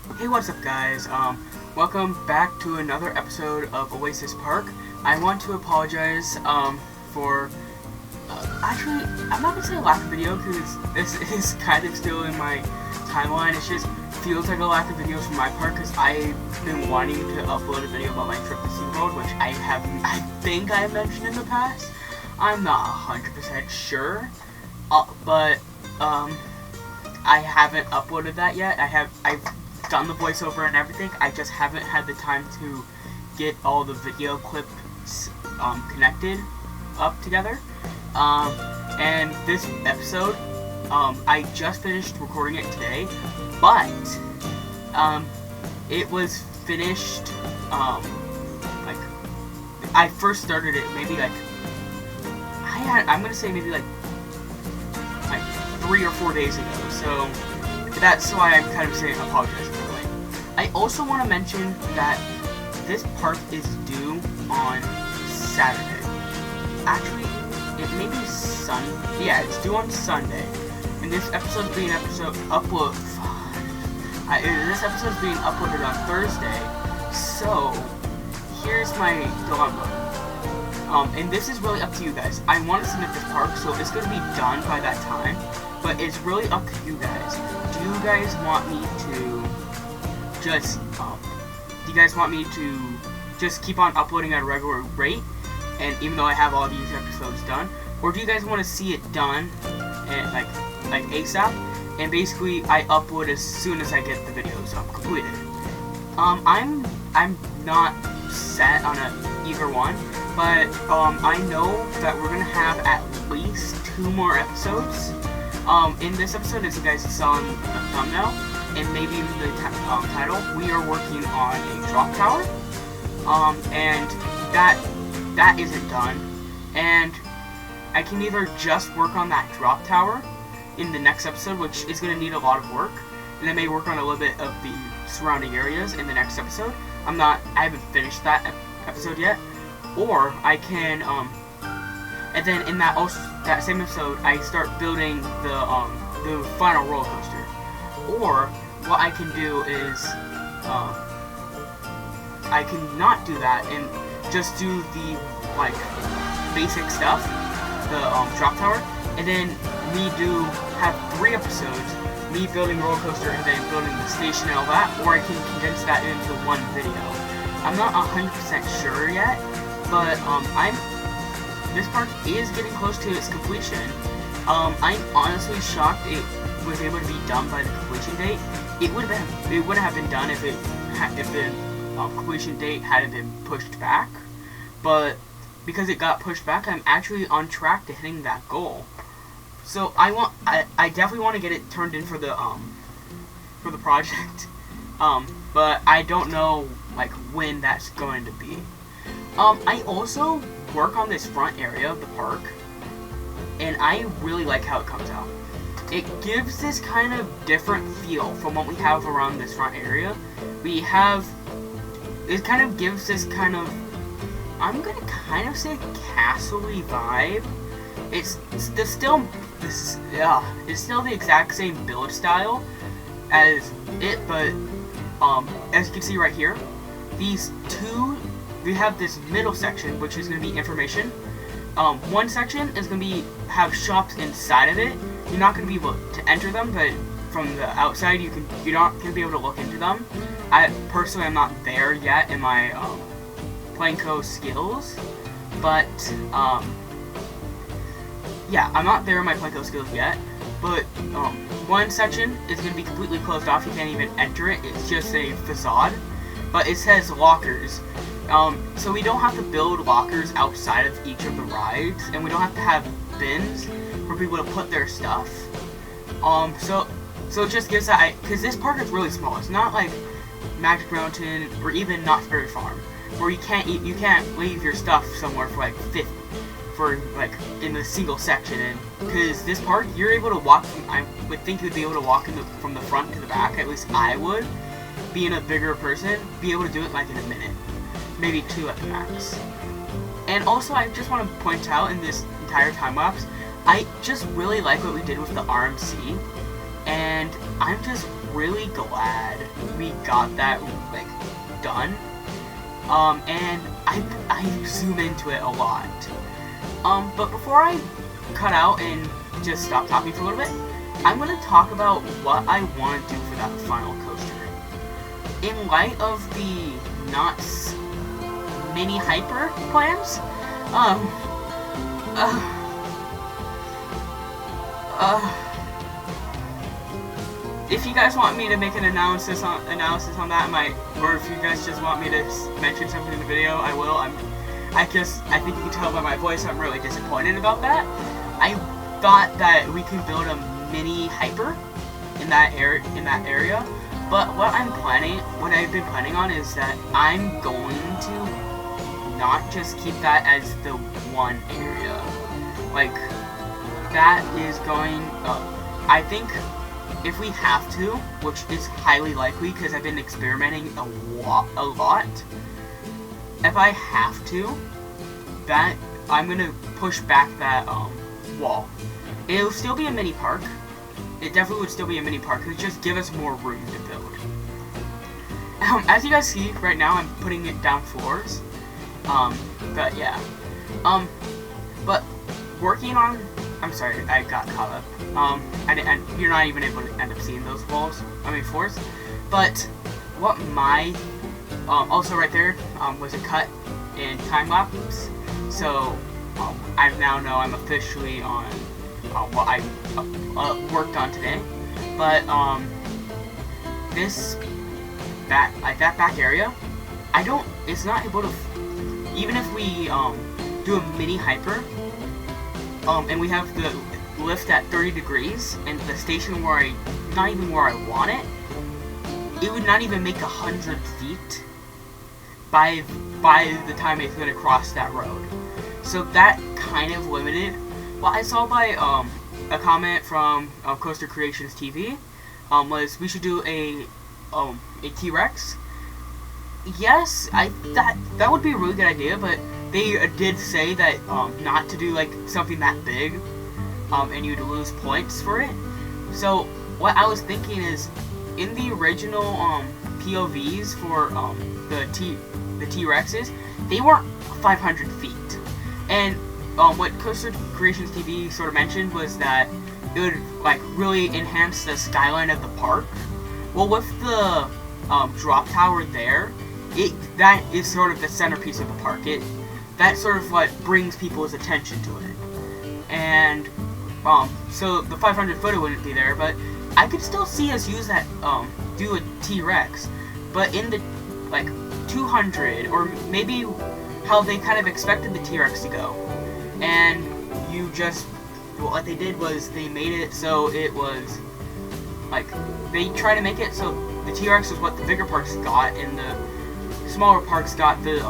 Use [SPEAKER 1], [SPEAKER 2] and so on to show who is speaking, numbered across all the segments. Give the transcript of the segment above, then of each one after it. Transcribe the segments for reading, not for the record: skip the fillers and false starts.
[SPEAKER 1] Hey, what's up, guys? Welcome back to another episode of Oasis Park. I want to apologize, for, actually, I'm not gonna say a lack of video, because this is kind of still in my timeline. It just feels like a lack of videos from my part, because I've been wanting to upload a video about my trip to SeaWorld, which I think I mentioned in the past. I'm not 100% sure, but I haven't uploaded that yet. I've done the voiceover and everything. I just haven't had the time to get all the video clips connected up together. And this episode, I just finished recording it today, but it was finished like I first started it maybe like I'm gonna say maybe like 3 or 4 days ago. So that's why I'm kind of saying apologize for the delay. I also want to mention that this park is due on Saturday. Actually, it may be Sunday. Yeah, it's due on Sunday. And this episode's being This episode's being uploaded on Thursday. So here's my dilemma. And this is really up to you guys. I want to submit this park, so it's going to be done by that time. But it's really up to you guys. Do you guys want me to just, keep on uploading at a regular rate, and even though I have all these episodes done? Or do you guys want to see it done, and like ASAP, and basically I upload as soon as I get the videos completed? I'm not set on either one, but I know that we're gonna have at least 2 more episodes. In this episode, as you guys saw in the thumbnail, and maybe in the title, we are working on a drop tower, and that isn't done, and I can either just work on that drop tower in the next episode, which is going to need a lot of work, and I may work on a little bit of the surrounding areas in the next episode. I haven't finished that episode yet, or I can, and then in that same episode, I start building the final roller coaster. Or what I can do is I can not do that and just do the basic stuff, the drop tower, and then we do have 3 episodes, me building the roller coaster and then building the station and all that, or I can condense that into one video. I'm not 100% sure yet, but this park is getting close to its completion. I'm honestly shocked it was able to be done by the completion date. It would have been done if the completion date hadn't been pushed back. But because it got pushed back, I'm actually on track to hitting that goal. So I definitely want to get it turned in for the project. But I don't know when that's going to be. I also work on this front area of the park, and I really like how it comes out. It gives this kind of different feel from what we have around this front area. It kind of gives this kind of, I'm gonna kind of say castle-y vibe. It's still the exact same build style as it, but as you can see right here, we have this middle section, which is going to be information. One section is going to have shops inside of it. You're not going to be able to enter them, but from the outside you're not going to be able to look into them. Personally, I'm not there yet in my Planko skills, but yeah, I'm not there in my Planko skills yet. But one section is going to be completely closed off. You can't even enter it. It's just a facade, but it says lockers. So we don't have to build lockers outside of each of the rides, and we don't have to have bins for people to put their stuff. So it just gives that, because this park is really small. It's not like Magic Mountain or even Knott's Berry Farm, where you can't leave your stuff somewhere for in a single section. And because this park, you're able to walk. I would think you'd be able to walk from the front to the back. At least I would, being a bigger person, be able to do it in a minute. Maybe 2 at the max. And also, I just want to point out in this entire time lapse, I just really like what we did with the RMC, and I'm just really glad we got that like done. And I zoom into it a lot. But before I cut out and just stop talking for a little bit, I'm gonna talk about what I want to do for that final coaster. In light of the Knott's Mini Hyper plans, if you guys want me to make an analysis on that, or if you guys just want me to mention something in the video, I will. I think you can tell by my voice I'm really disappointed about that. I thought that we could build a mini hyper in that area, but what I've been planning on is that I'm going to not just keep that as the one area. Like, that is going, I think if we have to, which is highly likely because I've been experimenting a lot, if I have to, that I'm gonna push back that wall. It'll still be a mini park. It definitely would still be a mini park. It'll just give us more room to build. As you guys see right now, I'm putting it down floors. But yeah. But working on. I'm sorry, I got caught up. You're not even able to end up seeing those floors. But what my also right there was a cut in time lapse. So I now know I'm officially on what I worked on today. But that back area, it's not able to, even if we do a mini hyper, and we have the lift at 30 degrees, and the station not even where I want it, it would not even make 100 feet by the time it's going to cross that road. So that kind of limited. What I saw by a comment from Coaster Creations TV was we should do a T-Rex. Yes, that would be a really good idea, but they did say that not to do like something that big, and you'd lose points for it. So what I was thinking is, in the original POVs for the T-Rexes, they weren't 500 feet, and what Coaster Creations TV sort of mentioned was that it would like really enhance the skyline of the park. Well, with the drop tower there, that is sort of the centerpiece of the park. That's sort of what brings people's attention to it. And so the 500 footer wouldn't be there, but I could still see us use that, do a T-Rex, but in the like 200, or maybe how they kind of expected the T-Rex to go. And what they did was they made it so it was like, they try to make it so the T-Rex was what the bigger parks got, and the smaller parks got the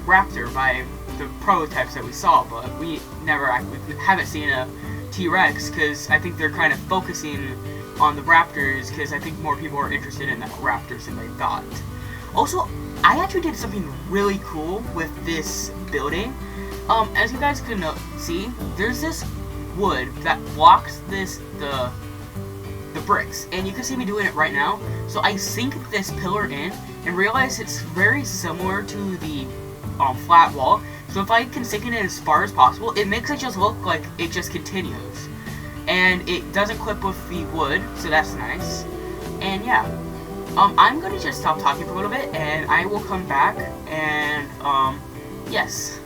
[SPEAKER 1] Raptor by the prototypes that we saw, but we haven't seen a T-Rex, because I think they're kind of focusing on the Raptors, because I think more people are interested in the Raptors than they thought. Also, I actually did something really cool with this building. As you guys can see, there's this wood that blocks the bricks, and you can see me doing it right now. So I sink this pillar in and realize it's very similar to the flat wall. So if I can sink it in as far as possible, it makes it just look like it just continues, and it doesn't clip with the wood, so that's nice. And yeah, I'm gonna just stop talking for a little bit, and I will come back and yes.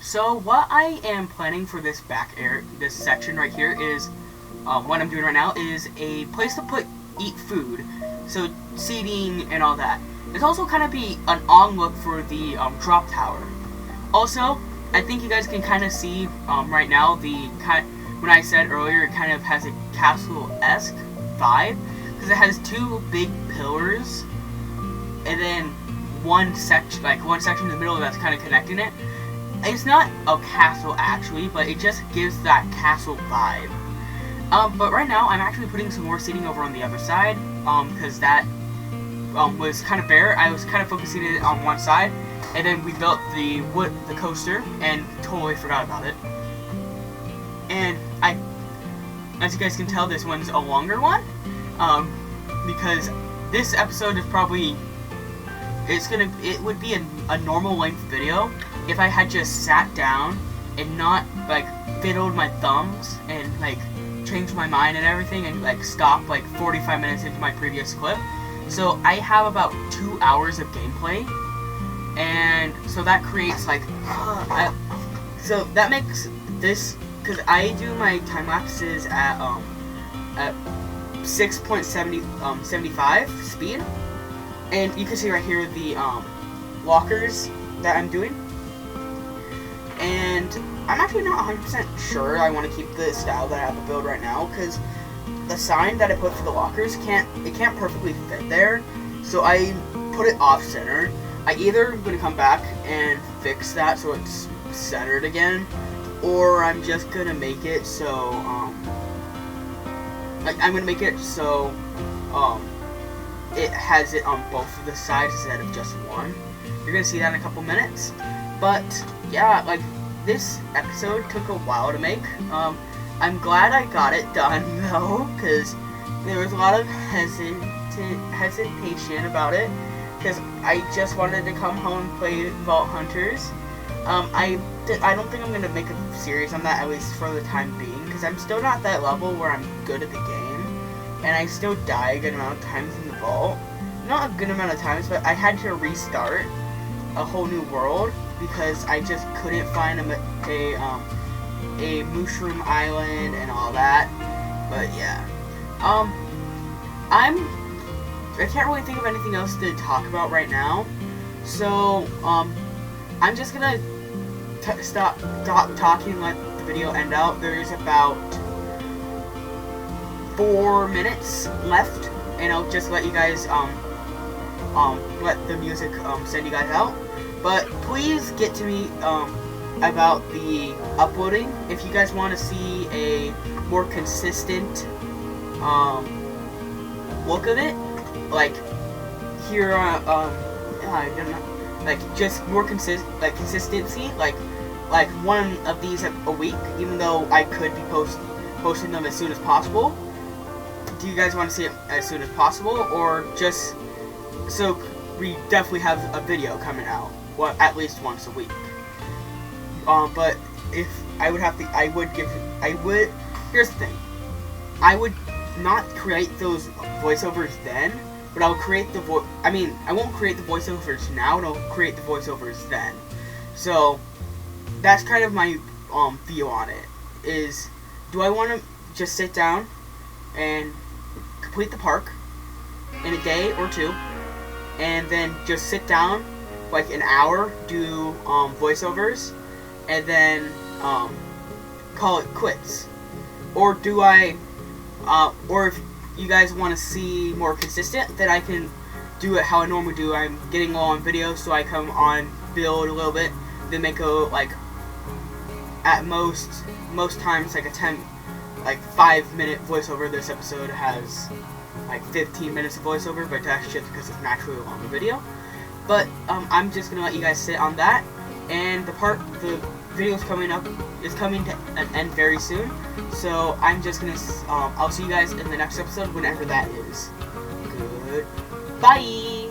[SPEAKER 1] So what I am planning for this this section right here is, what I'm doing right now is a place to eat food. So seating and all that. It's also kind of be an on look for the drop tower. Also, I think you guys can kind of see right now when I said earlier, it kind of has a castle-esque vibe because it has two big pillars and then one section in the middle that's kind of connecting it. It's not a castle actually, but it just gives that castle vibe. But right now I'm actually putting some more seating over on the other side because that was kind of bare. I was kind of focusing it on one side, and then we built the coaster and totally forgot about it. And as you guys can tell, this one's a longer one because this episode is probably it would be a normal length video if I had just sat down and not like fiddled my thumbs and like changed my mind and everything and like stopped like 45 minutes into my previous clip. So I have about 2 hours of gameplay, and so that creates like so that makes this, because I do my time lapses at 6.75 speed, and you can see right here the lockers that I'm doing. And I'm actually not 100% sure I want to keep the style that I have to build right now, because the sign that I put for the lockers can't perfectly fit there, so I put it off-center. I either am going to come back and fix that so it's centered again, or I'm just going to make it so, I'm going to make it so, it has it on both of the sides instead of just one. You're going to see that in a couple minutes. But, yeah, like, this episode took a while to make. I'm glad I got it done, though, because there was a lot of hesitation about it, because I just wanted to come home and play Vault Hunters. I don't think I'm going to make a series on that, at least for the time being, because I'm still not at that level where I'm good at the game, and I still die a good amount of times in the vault. Not a good amount of times, but I had to restart a whole new world, because I just couldn't find a mushroom island and all that. But yeah, I can't really think of anything else to talk about right now, so I'm just gonna stop talking and let the video end out. There's about 4 minutes left, and I'll just let you guys let the music send you guys out. But please get to me about the uploading if you guys want to see a more consistent look of it. Like here, I don't know, like just more consistency. Like one of these a week, even though I could be posting them as soon as possible. Do you guys want to see it as soon as possible, or just so we definitely have a video coming out? Well, at least once a week. But if I would have to, here's the thing. I would not create those voiceovers then, but I'll create I won't create the voiceovers now, and I'll create the voiceovers then. So, that's kind of my, view on it, is, do I want to just sit down and complete the park in a day or two, and then just sit down like an hour, do voiceovers, and then call it quits? Or do I, or if you guys want to see more consistent, then I can do it how I normally do. I'm getting low on videos, so I come on, build a little bit, then make a, at most times, like a 5-minute voiceover. This episode has 15 minutes of voiceover, but that's just because it's naturally a longer video. But I'm just gonna let you guys sit on that, and the video is coming to an end very soon. So I'm just gonna I'll see you guys in the next episode, whenever that is. Goodbye.